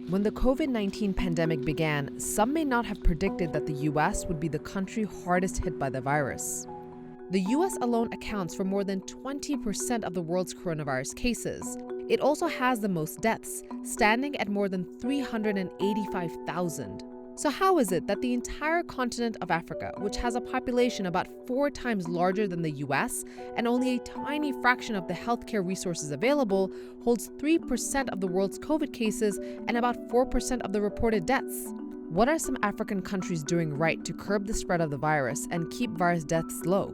When the COVID-19 pandemic began, some may not have predicted that the US would be the country hardest hit by the virus. The US alone accounts for more than 20% of the world's coronavirus cases. It also has the most deaths, standing at more than 385,000. So how is it that the entire continent of Africa, which has a population about 4 times larger than the US and only a tiny fraction of the healthcare resources available, holds 3% of the world's COVID cases and about 4% of the reported deaths? What are some African countries doing right to curb the spread of the virus and keep virus deaths low?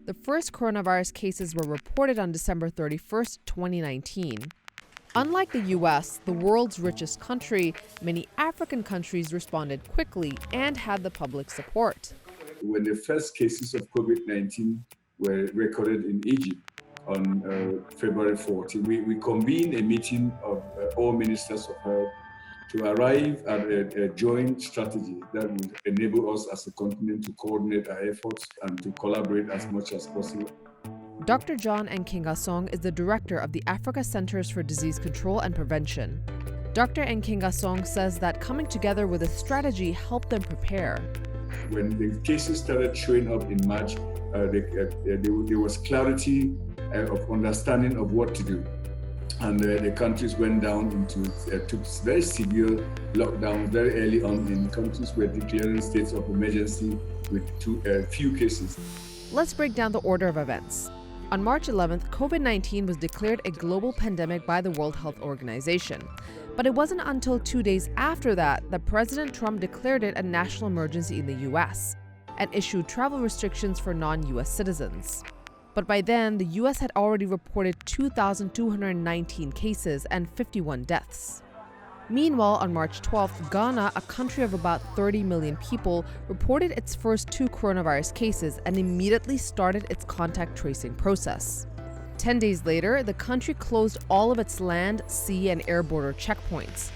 The first coronavirus cases were reported on December 31st, 2019. Unlike the US, the world's richest country, many African countries responded quickly and had the public support. When the first cases of COVID-19 were recorded in Egypt on February 14, we convened a meeting of all ministers of health to arrive at a joint strategy that would enable us as a continent to coordinate our efforts and to collaborate as much as possible. Dr. John Nkengasong is the director of the Africa Centers for Disease Control and Prevention. Dr. Nkengasong says that coming together with a strategy helped them prepare. When the cases started showing up in March, there was clarity of understanding of what to do. And the countries went down into took very severe lockdowns very early on. In countries were declaring states of emergency with few cases. Let's break down the order of events. On March 11th, COVID-19 was declared a global pandemic by the World Health Organization. But it wasn't until 2 days after that President Trump declared it a national emergency in the US and issued travel restrictions for non-US citizens. But by then, the US had already reported 2,219 cases and 51 deaths. Meanwhile, on March 12th, Ghana, a country of about 30 million people, reported its first 2 coronavirus cases and immediately started its contact tracing process. 10 days later, the country closed all of its land, sea, and air border checkpoints.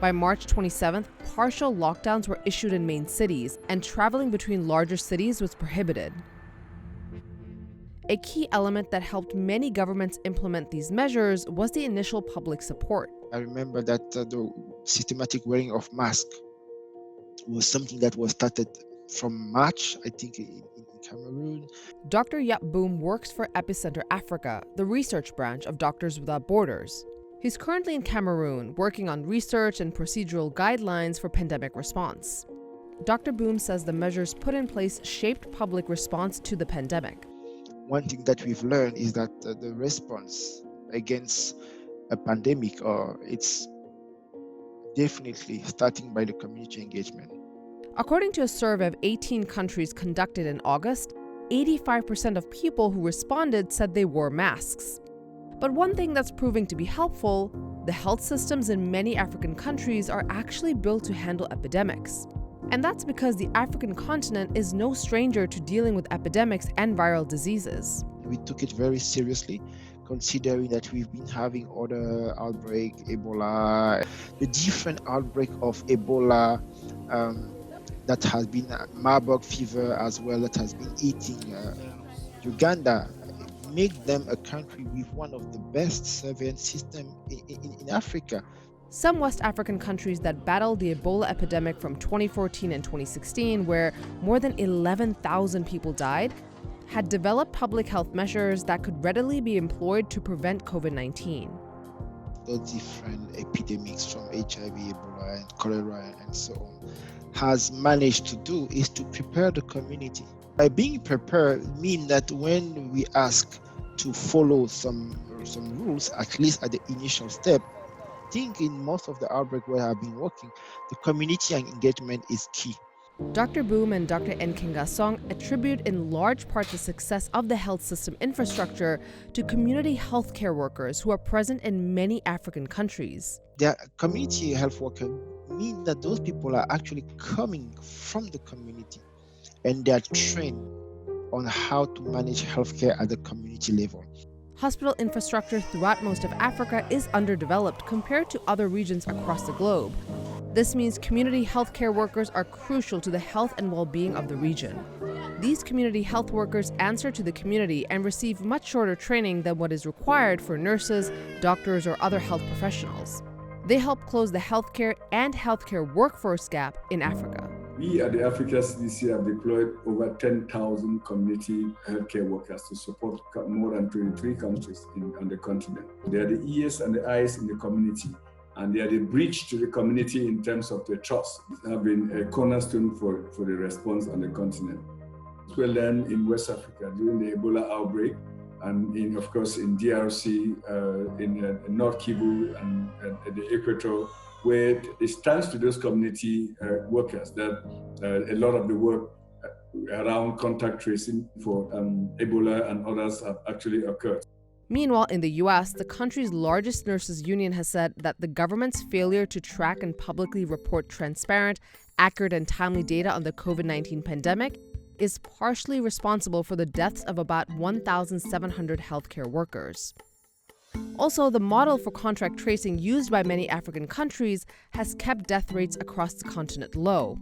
By March 27th, partial lockdowns were issued in main cities, and traveling between larger cities was prohibited. A key element that helped many governments implement these measures was the initial public support. I remember that the systematic wearing of masks was something that was started from March, I think, in Cameroon. Dr. Yap Boom works for Epicenter Africa, the research branch of Doctors Without Borders. He's currently in Cameroon, working on research and procedural guidelines for pandemic response. Dr. Boom says the measures put in place shaped public response to the pandemic. One thing that we've learned is that the response against a pandemic, it's definitely starting by the community engagement. According to a survey of 18 countries conducted in August, 85% of people who responded said they wore masks. But one thing that's proving to be helpful, the health systems in many African countries are actually built to handle epidemics. And that's because the African continent is no stranger to dealing with epidemics and viral diseases. We took it very seriously, considering that we've been having other outbreaks, Ebola, the different outbreak of Ebola that has been Marburg fever as well, that has been eating Uganda, make them a country with one of the best surveillance systems in Africa. Some West African countries that battled the Ebola epidemic from 2014 and 2016, where more than 11,000 people died, had developed public health measures that could readily be employed to prevent COVID-19. The different epidemics from HIV, Ebola, and cholera, and so on, has managed to do is to prepare the community. By being prepared means that when we ask to follow some rules, at least at the initial step, I think in most of the outbreak where I've been working, the community and engagement is key. Dr. Boom and Dr. Nkengasong attribute in large part the success of the health system infrastructure to community healthcare workers who are present in many African countries. Their community health workers mean that those people are actually coming from the community and they are trained on how to manage healthcare at the community level. Hospital infrastructure throughout most of Africa is underdeveloped compared to other regions across the globe. This means community healthcare workers are crucial to the health and well-being of the region. These community health workers answer to the community and receive much shorter training than what is required for nurses, doctors, or other health professionals. They help close the healthcare and healthcare workforce gap in Africa. We at the Africa CDC have deployed over 10,000 community healthcare workers to support more than 23 countries on the continent. They are the ears and the eyes in the community, and they are the bridge to the community in terms of the trust. They have been a cornerstone for the response on the continent. We learned in West Africa during the Ebola outbreak, and of course in DRC, in North Kivu and the Equator, where it stands to those community workers that a lot of the work around contact tracing for Ebola and others have actually occurred. Meanwhile, in the US, the country's largest nurses union has said that the government's failure to track and publicly report transparent, accurate, and timely data on the COVID-19 pandemic is partially responsible for the deaths of about 1,700 healthcare workers. Also, the model for contract tracing used by many African countries has kept death rates across the continent low.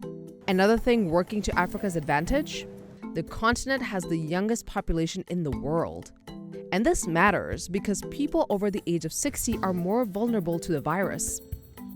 Another thing working to Africa's advantage? The continent has the youngest population in the world. And this matters because people over the age of 60 are more vulnerable to the virus.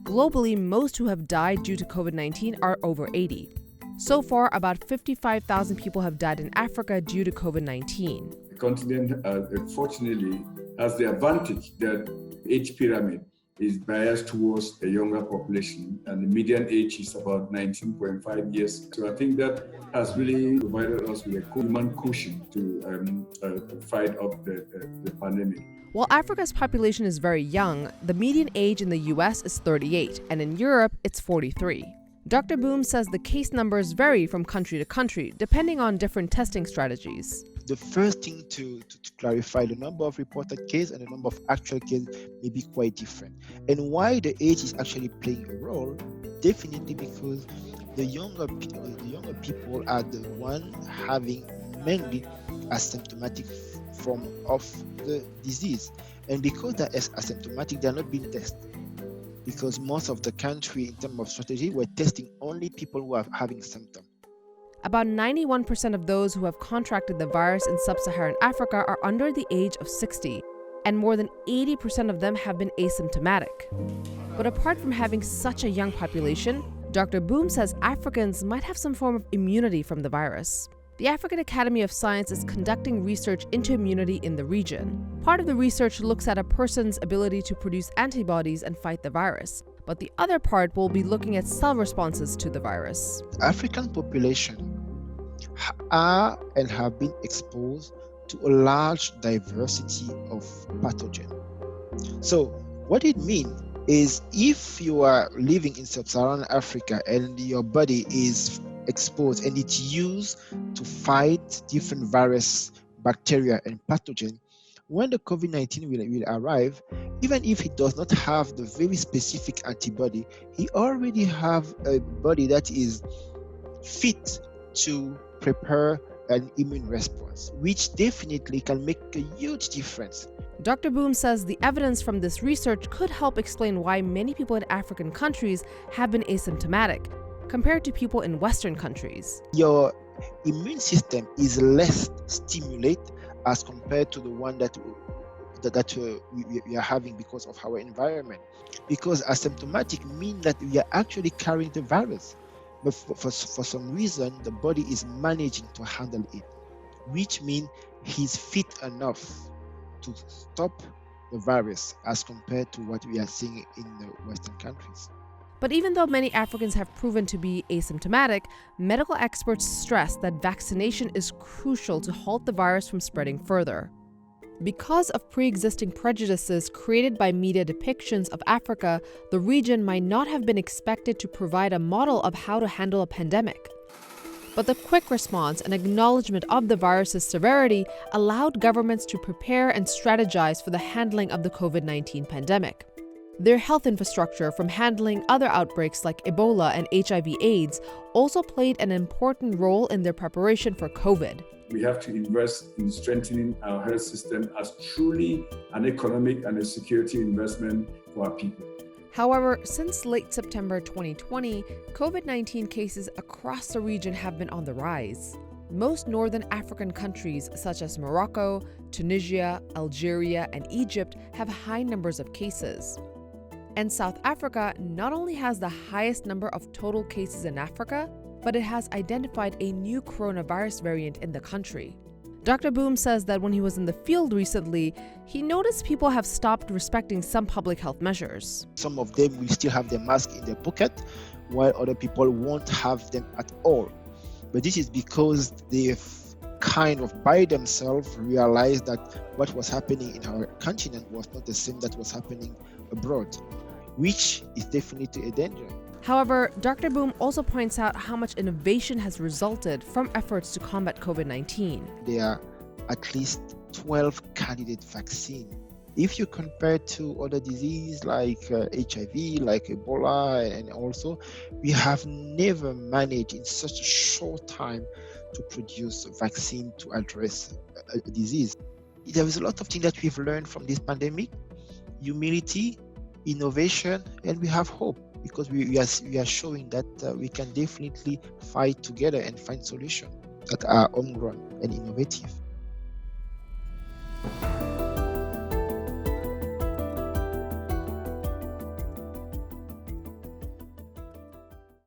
Globally, most who have died due to COVID-19 are over 80. So far, about 55,000 people have died in Africa due to COVID-19. The continent, fortunately, has the advantage that the age pyramid is biased towards a younger population, and the median age is about 19.5 years. So I think that has really provided us with a human cushion to fight off the pandemic. While Africa's population is very young, the median age in the US is 38, and in Europe, it's 43. Dr. Boom says the case numbers vary from country to country, depending on different testing strategies. The first thing to clarify, the number of reported cases and the number of actual cases may be quite different. And why the age is actually playing a role, definitely because the younger people are the one having mainly asymptomatic form of the disease. And because they're asymptomatic, they're not being tested. Because most of the country, in terms of strategy, we're testing only people who are having symptoms. About 91% of those who have contracted the virus in sub-Saharan Africa are under the age of 60, and more than 80% of them have been asymptomatic. But apart from having such a young population, Dr. Boom says Africans might have some form of immunity from the virus. The African Academy of Science is conducting research into immunity in the region. Part of the research looks at a person's ability to produce antibodies and fight the virus, but the other part will be looking at cell responses to the virus. The African population are and have been exposed to a large diversity of pathogens. So what it means is if you are living in sub-Saharan Africa and your body is exposed and it's used to fight different virus, bacteria, and pathogen, when the COVID-19 will arrive, even if he does not have the very specific antibody, he already have a body that is fit to prepare an immune response, which definitely can make a huge difference. Dr. Boom says the evidence from this research could help explain why many people in African countries have been asymptomatic, compared to people in Western countries. Your immune system is less stimulated as compared to the one that we are having because of our environment. Because asymptomatic means that we are actually carrying the virus, but for some reason the body is managing to handle it, which means he's fit enough to stop the virus as compared to what we are seeing in the Western countries. But even though many Africans have proven to be asymptomatic, medical experts stress that vaccination is crucial to halt the virus from spreading further. Because of pre-existing prejudices created by media depictions of Africa, the region might not have been expected to provide a model of how to handle a pandemic. But the quick response and acknowledgement of the virus's severity allowed governments to prepare and strategize for the handling of the COVID-19 pandemic. Their health infrastructure, from handling other outbreaks like Ebola and HIV/AIDS, also played an important role in their preparation for COVID. We have to invest in strengthening our health system as truly an economic and a security investment for our people. However, since late September 2020, COVID-19 cases across the region have been on the rise. Most northern African countries such as Morocco, Tunisia, Algeria, and Egypt have high numbers of cases. And South Africa not only has the highest number of total cases in Africa, but it has identified a new coronavirus variant in the country. Dr. Boom says that when he was in the field recently, he noticed people have stopped respecting some public health measures. Some of them will still have their mask in their pocket, while other people won't have them at all. But this is because they've kind of by themselves realized that what was happening in our continent was not the same that was happening abroad, which is definitely a danger. However, Dr. Boom also points out how much innovation has resulted from efforts to combat COVID-19. There are at least 12 candidate vaccines. If you compare to other diseases like HIV, like Ebola, and also, we have never managed in such a short time to produce a vaccine to address a disease. There is a lot of things that we've learned from this pandemic: humility, innovation, and we have hope, because we are showing that we can definitely fight together and find solutions that are homegrown and innovative.